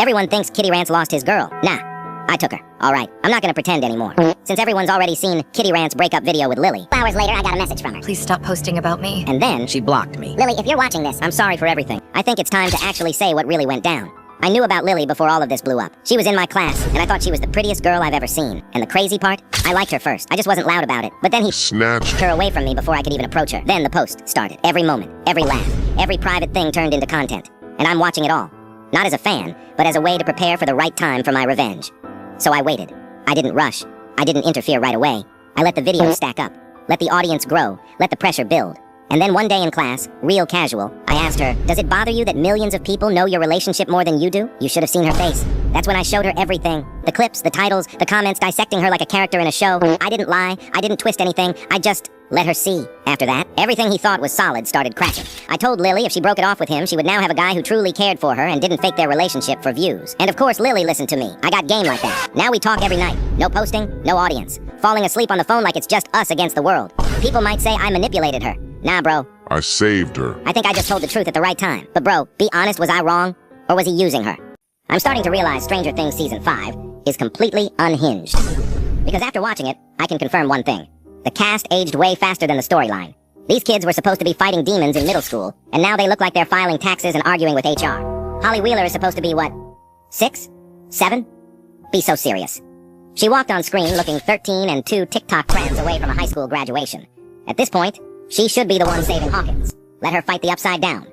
Everyone thinks Kitty Rants lost his girl. Nah. I took her. Alright, I'm not gonna pretend anymore. Since everyone's already seen Kitty Rants' breakup video with Lily. Hours later, I got a message from her. Please stop posting about me. And then she blocked me. Lily, if you're watching this, I'm sorry for everything. I think it's time to actually say what really went down. I knew about Lily before all of this blew up. She was in my class, and I thought she was the prettiest girl I've ever seen. And the crazy part? I liked her first. I just wasn't loud about it. But then he snatched her away from me before I could even approach her. Then the post started. Every moment, every laugh, every private thing turned into content. And I'm watching it all. Not as a fan, but as a way to prepare for the right time for my revenge. So I waited. I didn't rush. I didn't interfere right away. I let the videos stack up. Let the audience grow. Let the pressure build. And then one day in class, real casual, I asked her, does it bother you that millions of people know your relationship more than you do? You should have seen her face. That's when I showed her everything. The clips, the titles, the comments dissecting her like a character in a show. I didn't lie. I didn't twist anything. I just let her see. After that, everything he thought was solid started cracking. I told Lily if she broke it off with him, she would now have a guy who truly cared for her and didn't fake their relationship for views. And of course, Lily listened to me. I got game like that. Now we talk every night. No posting, no audience. Falling asleep on the phone like it's just us against the world. People might say I manipulated her. Nah, bro. I saved her. I think I just told the truth at the right time. But bro, be honest, was I wrong? Or was he using her? I'm starting to realize Stranger Things Season 5 is completely unhinged. Because after watching it, I can confirm one thing. The cast aged way faster than the storyline. These kids were supposed to be fighting demons in middle school, and now they look like they're filing taxes and arguing with HR. Holly Wheeler is supposed to be, what, 6? 7? Be so serious. She walked on screen looking 13 and 2 TikTok trends away from a high school graduation. At this point, she should be the one saving Hawkins. Let her fight the upside down.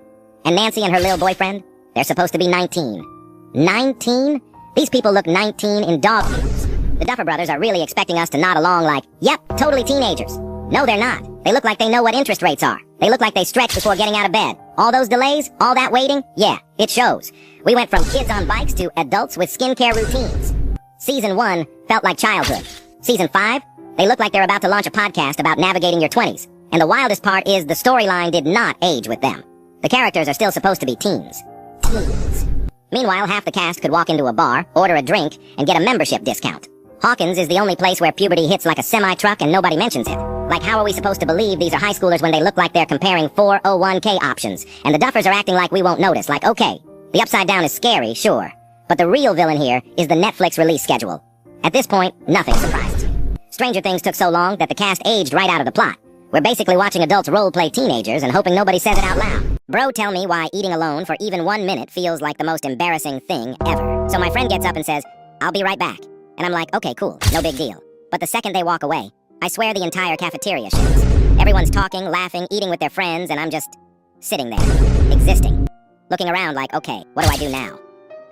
And Nancy and her little boyfriend, they're supposed to be 19. 19? These people look 19 in dog years. The Duffer Brothers are really expecting us to nod along like, yep, totally teenagers. No, they're not. They look like they know what interest rates are. They look like they stretch before getting out of bed. All those delays, all that waiting, yeah, it shows. We went from kids on bikes to adults with skincare routines. Season 1 felt like childhood. Season 5, they look like they're about to launch a podcast about navigating your 20s. And the wildest part is the storyline did not age with them. The characters are still supposed to be teens. Teens. Meanwhile, half the cast could walk into a bar, order a drink, and get a membership discount. Hawkins is the only place where puberty hits like a semi-truck and nobody mentions it. Like, how are we supposed to believe these are high schoolers when they look like they're comparing 401k options? And the Duffers are acting like we won't notice. Like, okay, the upside down is scary, sure. But the real villain here is the Netflix release schedule. At this point, nothing surprises me. Stranger Things took so long that the cast aged right out of the plot. We're basically watching adults role-play teenagers and hoping nobody says it out loud. Bro, tell me why eating alone for even 1 minute feels like the most embarrassing thing ever. So my friend gets up and says, I'll be right back. And I'm like, okay, cool, no big deal. But the second they walk away, I swear the entire cafeteria shakes. Everyone's talking, laughing, eating with their friends, and I'm just sitting there, existing. Looking around like, okay, what do I do now?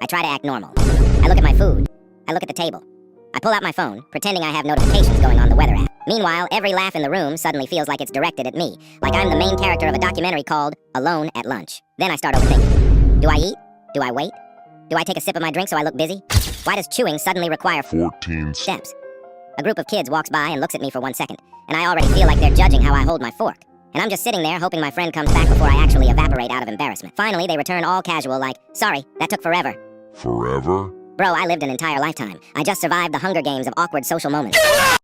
I try to act normal. I look at my food. I look at the table. I pull out my phone, pretending I have notifications going on the weather app. Meanwhile, every laugh in the room suddenly feels like it's directed at me, like I'm the main character of a documentary called Alone at Lunch. Then I start overthinking. Do I eat? Do I wait? Do I take a sip of my drink so I look busy? Why does chewing suddenly require 14 steps? A group of kids walks by and looks at me for 1 second, and I already feel like they're judging how I hold my fork. And I'm just sitting there hoping my friend comes back before I actually evaporate out of embarrassment. Finally, they return all casual like, sorry, that took forever. Forever? Bro, I lived an entire lifetime. I just survived the Hunger Games of awkward social moments.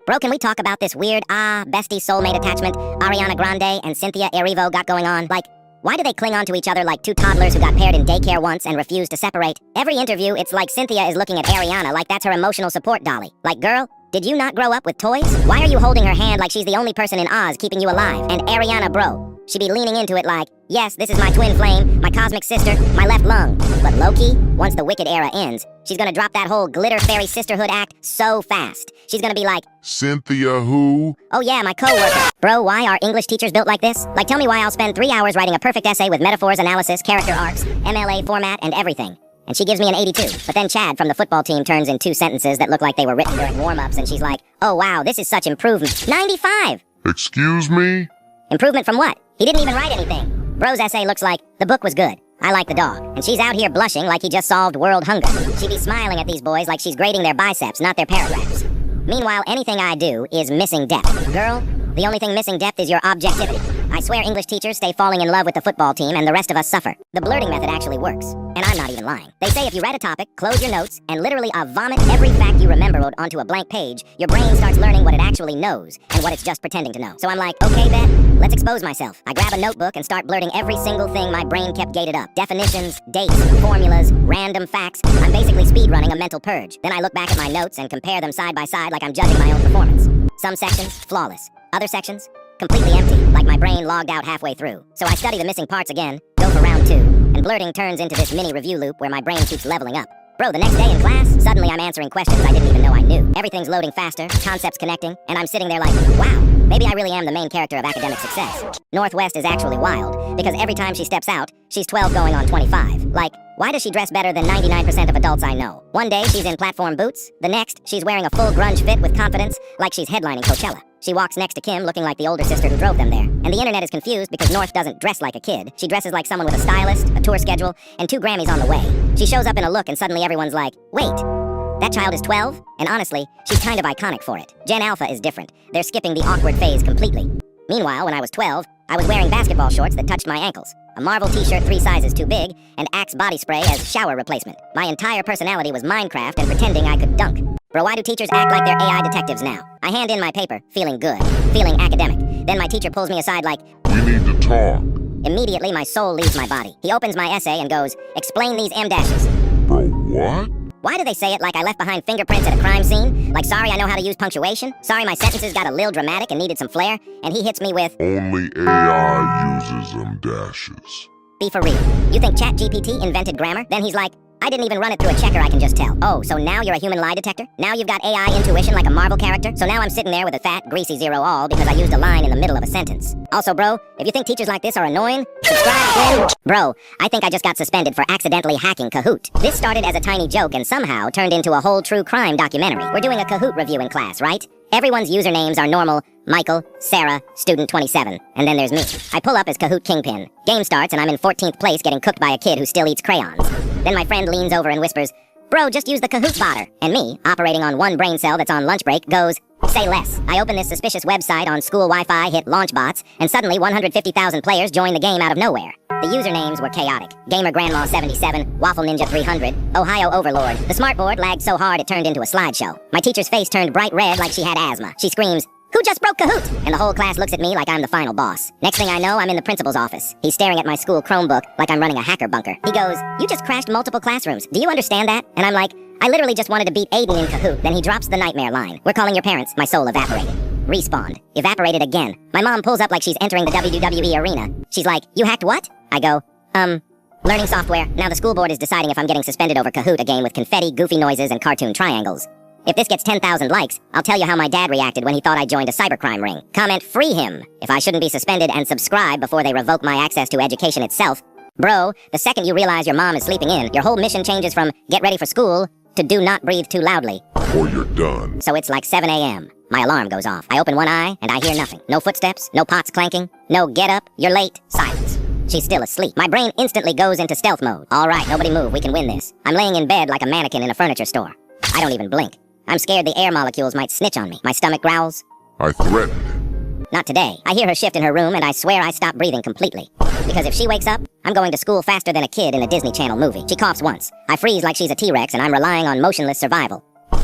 Bro, can we talk about this weird, bestie soulmate attachment Ariana Grande and Cynthia got going on? Like, why do they cling on to each other like 2 toddlers who got paired in daycare once and refuse to separate? Every interview, it's like Cynthia is looking at Ariana like that's her emotional support dolly. Like, girl, did you not grow up with toys? Why are you holding her hand like she's the only person in Oz keeping you alive? And Ariana, bro, she be leaning into it like, yes, this is my twin flame, my cosmic sister, my left lung. But low-key, once the Wicked era ends, she's gonna drop that whole glitter fairy sisterhood act so fast. She's gonna be like, Cynthia who? oh yeah, my co-worker. Bro, why are English teachers built like this? Like, tell me why I'll spend 3 hours writing a perfect essay with metaphors, analysis, character arcs, MLA format, and everything. And she gives me an 82. But then Chad from the football team turns in 2 sentences that look like they were written during warm-ups, and she's like, oh wow, this is such improvement. 95! Excuse me? Improvement from what? He didn't even write anything. Bro's essay looks like, the book was good. I like the dog. And she's out here blushing like he just solved world hunger. She be smiling at these boys like she's grading their biceps, not their paragraphs. Meanwhile, anything I do is missing depth. Girl, the only thing missing depth is your objectivity. I swear English teachers stay falling in love with the football team and the rest of us suffer. The blurting method actually works. And I'm not even lying. They say if you read a topic, close your notes, and literally vomit every fact you remembered onto a blank page, your brain starts learning what it actually knows and what it's just pretending to know. So I'm like, okay, bet, let's expose myself. I grab a notebook and start blurting every single thing my brain kept gated up. Definitions, dates, formulas, random facts. I'm basically speedrunning a mental purge. Then I look back at my notes and compare them side by side like I'm judging my own performance. Some sections, flawless. Other sections, completely empty, like my brain logged out halfway through. So I study the missing parts again, go for round 2, and blurting turns into this mini review loop where my brain keeps leveling up. Bro, the next day in class, suddenly I'm answering questions I didn't even know I knew. Everything's loading faster, concepts connecting, and I'm sitting there like, wow, maybe I really am the main character of academic success. Northwest is actually wild, because every time she steps out, she's 12 going on 25. Like, why does she dress better than 99% of adults I know? One day, she's in platform boots. The next, she's wearing a full grunge fit with confidence, like she's headlining Coachella. She walks next to Kim, looking like the older sister who drove them there. And the internet is confused because North doesn't dress like a kid. She dresses like someone with a stylist, a tour schedule, and 2 Grammys on the way. She shows up in a look and suddenly everyone's like, wait, that child is 12? And honestly, she's kind of iconic for it. Gen Alpha is different. They're skipping the awkward phase completely. Meanwhile, when I was 12, I was wearing basketball shorts that touched my ankles, a Marvel t-shirt 3 sizes too big, and Axe body spray as shower replacement. My entire personality was Minecraft and pretending I could dunk. Bro, why do teachers act like they're AI detectives now? I hand in my paper, feeling good, feeling academic. Then my teacher pulls me aside like, We need to talk. Immediately my soul leaves my body. He opens my essay and goes, explain these M dashes. Bro, what? Why do they say it like I left behind fingerprints at a crime scene? Like, sorry, I know how to use punctuation? Sorry, my sentences got a little dramatic and needed some flair? And he hits me with, Only AI uses them dashes. be for real. You think ChatGPT invented grammar? Then he's like, I didn't even run it through a checker, I can just tell. Oh, so now you're a human lie detector? Now you've got AI intuition like a Marvel character? So now I'm sitting there with a fat, greasy 0 all because I used a line in the middle of a sentence. Also, bro, if you think teachers like this are annoying, subscribe. Bro, I think I just got suspended for accidentally hacking Kahoot. This started as a tiny joke and somehow turned into a whole true crime documentary. We're doing a Kahoot review in class, right? Everyone's usernames are normal, Michael, Sarah, student 27, and then there's me. I pull up as Kahoot Kingpin. Game starts and I'm in 14th place getting cooked by a kid who still eats crayons. Then my friend leans over and whispers, bro, just use the Kahoot botter. And me, operating on one brain cell that's on lunch break, goes, say less. I open this suspicious website on school Wi-Fi, hit launch bots, and suddenly 150,000 players join the game out of nowhere. The usernames were chaotic. Gamer Grandma 77, Waffle Ninja 300, Ohio Overlord. The smartboard lagged so hard it turned into a slideshow. My teacher's face turned bright red like she had asthma. She screams, who just broke Kahoot? And the whole class looks at me like I'm the final boss. Next thing I know, I'm in the principal's office. He's staring at my school Chromebook like I'm running a hacker bunker. He goes, you just crashed multiple classrooms. Do you understand that? And I'm like, I literally just wanted to beat Aiden in Kahoot. Then he drops the nightmare line. We're calling your parents. My soul evaporated. Respawned. Evaporated again. My mom pulls up like she's entering the WWE arena. She's like, you hacked what? I go, learning software. Now the school board is deciding if I'm getting suspended over Kahoot, a game with confetti, goofy noises, and cartoon triangles. If this gets 10,000 likes, I'll tell you how my dad reacted when he thought I joined a cybercrime ring. Comment free him if I shouldn't be suspended, and subscribe before they revoke my access to education itself. Bro, the second you realize your mom is sleeping in, your whole mission changes from get ready for school to do not breathe too loudly. Or you're done. So it's like 7 a.m. My alarm goes off. I open one eye and I hear nothing. No footsteps, no pots clanking, no get up, you're late, silence. She's still asleep. My brain instantly goes into stealth mode. All right, nobody move, we can win this. I'm laying in bed like a mannequin in a furniture store. I don't even blink. I'm scared the air molecules might snitch on me. My stomach growls. I threatened. Not today. I hear her shift in her room and I swear I stop breathing completely. Because if she wakes up, I'm going to school faster than a kid in a Disney Channel movie. She coughs once. I freeze like she's a T-Rex and I'm relying on motionless survival.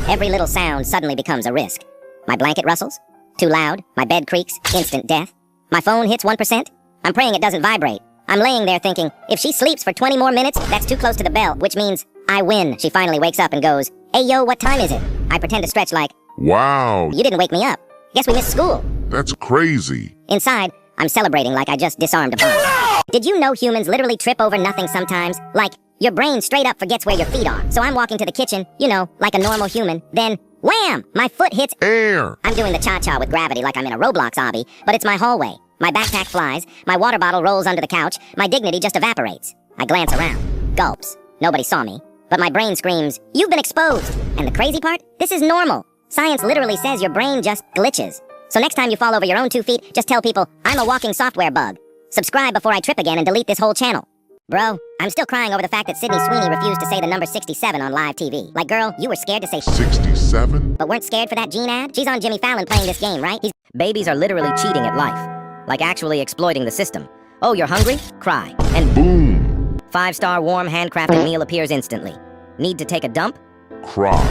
Every little sound suddenly becomes a risk. My blanket rustles. Too loud. My bed creaks. Instant death. My phone hits 1%. I'm praying it doesn't vibrate. I'm laying there thinking, if she sleeps for 20 more minutes, that's too close to the bell, which means I win. She finally wakes up and goes, hey yo, what time is it? I pretend to stretch like, Wow, you didn't wake me up. Guess we missed school. that's crazy. Inside, I'm celebrating like I just disarmed a bomb. Did you know humans literally trip over nothing sometimes? Like, your brain straight up forgets where your feet are. So I'm walking to the kitchen, you know, like a normal human. Then, wham! My foot hits Air. I'm doing the cha-cha with gravity like I'm in a Roblox obby, but it's my hallway. My backpack flies, my water bottle rolls under the couch, my dignity just evaporates. I glance around. Gulps. Nobody saw me. But my brain screams, you've been exposed! And the crazy part? This is normal. Science literally says your brain just glitches. So next time you fall over your own 2 feet, just tell people, I'm a walking software bug. Subscribe before I trip again and delete this whole channel. Bro, I'm still crying over the fact that Sydney Sweeney refused to say the number 67 on live TV. Like, girl, you were scared to say 67? but weren't scared for that Gene ad? She's on Jimmy Fallon playing this game, right? Babies are literally cheating at life. like actually exploiting the system. Oh, you're hungry? Cry. And Boom. 5-star warm handcrafted meal appears instantly. Need to take a dump? Cry.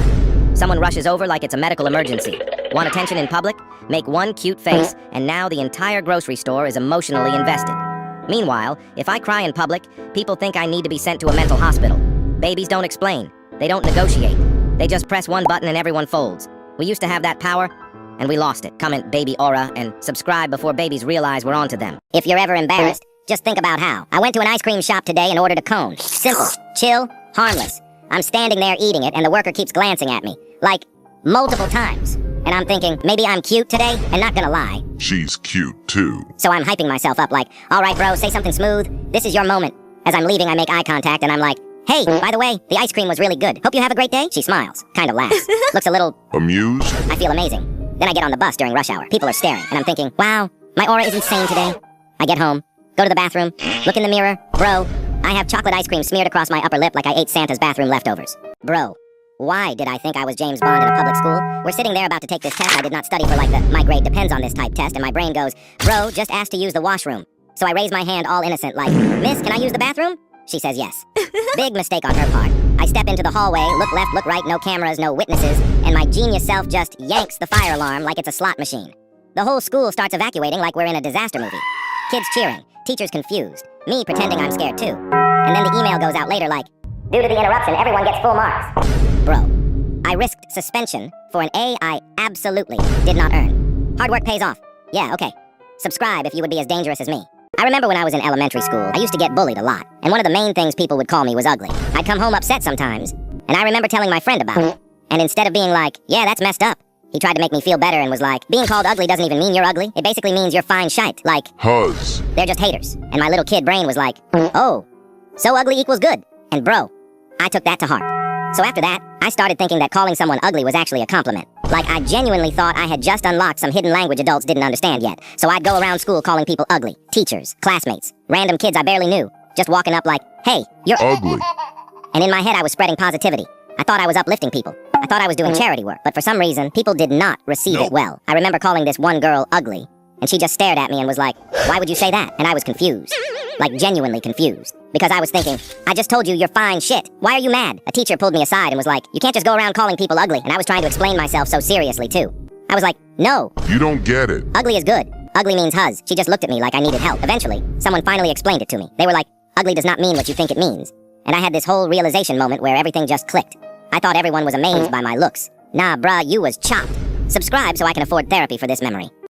Someone rushes over like it's a medical emergency. Want attention in public? Make one cute face, and now the entire grocery store is emotionally invested. Meanwhile, if I cry in public, people think I need to be sent to a mental hospital. Babies don't explain. They don't negotiate. They just press one button and everyone folds. We used to have that power, and we lost it. Comment baby aura and subscribe before babies realize we're onto them. If you're ever embarrassed, just think about how. I went to an ice cream shop today and ordered a cone. Simple, chill, harmless. I'm standing there eating it and the worker keeps glancing at me. Like, multiple times. And I'm thinking, maybe I'm cute today, and not gonna lie. She's cute too. So I'm hyping myself up like, alright bro, say something smooth. This is your moment. As I'm leaving, I make eye contact and I'm like, hey, by the way, the ice cream was really good. Hope you have a great day. She smiles, kind of laughs, looks a little... Amused? I feel amazing. Then I get on the bus during rush hour. People are staring, and I'm thinking, wow, my aura is insane today. I get home, go to the bathroom, look in the mirror. Bro, I have chocolate ice cream smeared across my upper lip like I ate Santa's bathroom leftovers. Bro, why did I think I was James Bond in a public school? We're sitting there about to take this test. I did not study for like the my grade depends on this type test, and my brain goes, bro, just asked to use the washroom. So I raise my hand all innocent like, miss, can I use the bathroom? She says yes. Big mistake on her part. I step into the hallway, look left, look right, no cameras, no witnesses, and my genius self just yanks the fire alarm like it's a slot machine. The whole school starts evacuating like we're in a disaster movie. Kids cheering, teachers confused, me pretending I'm scared too. And then the email goes out later like, due to the interruption, everyone gets full marks. Bro, I risked suspension for an A I absolutely did not earn. Hard work pays off. Yeah, okay. Subscribe if you would be as dangerous as me. I remember when I was in elementary school, I used to get bullied a lot, and one of the main things people would call me was ugly. I'd come home upset sometimes, and I remember telling my friend about it. And instead of being like, yeah, that's messed up, he tried to make me feel better and was like, being called ugly doesn't even mean you're ugly. It basically means you're fine shite. Like, Huzz. they're just haters. And my little kid brain was like, oh, so ugly equals good. And bro, I took that to heart. So after that, I started thinking that calling someone ugly was actually a compliment. Like, I genuinely thought I had just unlocked some hidden language adults didn't understand yet. So I'd go around school calling people ugly. Teachers, classmates, random kids I barely knew. Just walking up like, hey, you're Ugly. And in my head I was spreading positivity. I thought I was uplifting people. I thought I was doing charity work. But for some reason, people did not receive it well. I remember calling this one girl ugly, and she just stared at me and was like, why would you say that? And I was confused. Like, genuinely confused. Because I was thinking, I just told you you're fine shit. Why are you mad? A teacher pulled me aside and was like, you can't just go around calling people ugly. And I was trying to explain myself so seriously, too. I was like, no. You don't get it. Ugly is good. Ugly means huzz. She just looked at me like I needed help. Eventually, someone finally explained it to me. They were like, ugly does not mean what you think it means. And I had this whole realization moment where everything just clicked. I thought everyone was amazed by my looks. Nah, bruh, you was chopped. Subscribe so I can afford therapy for this memory.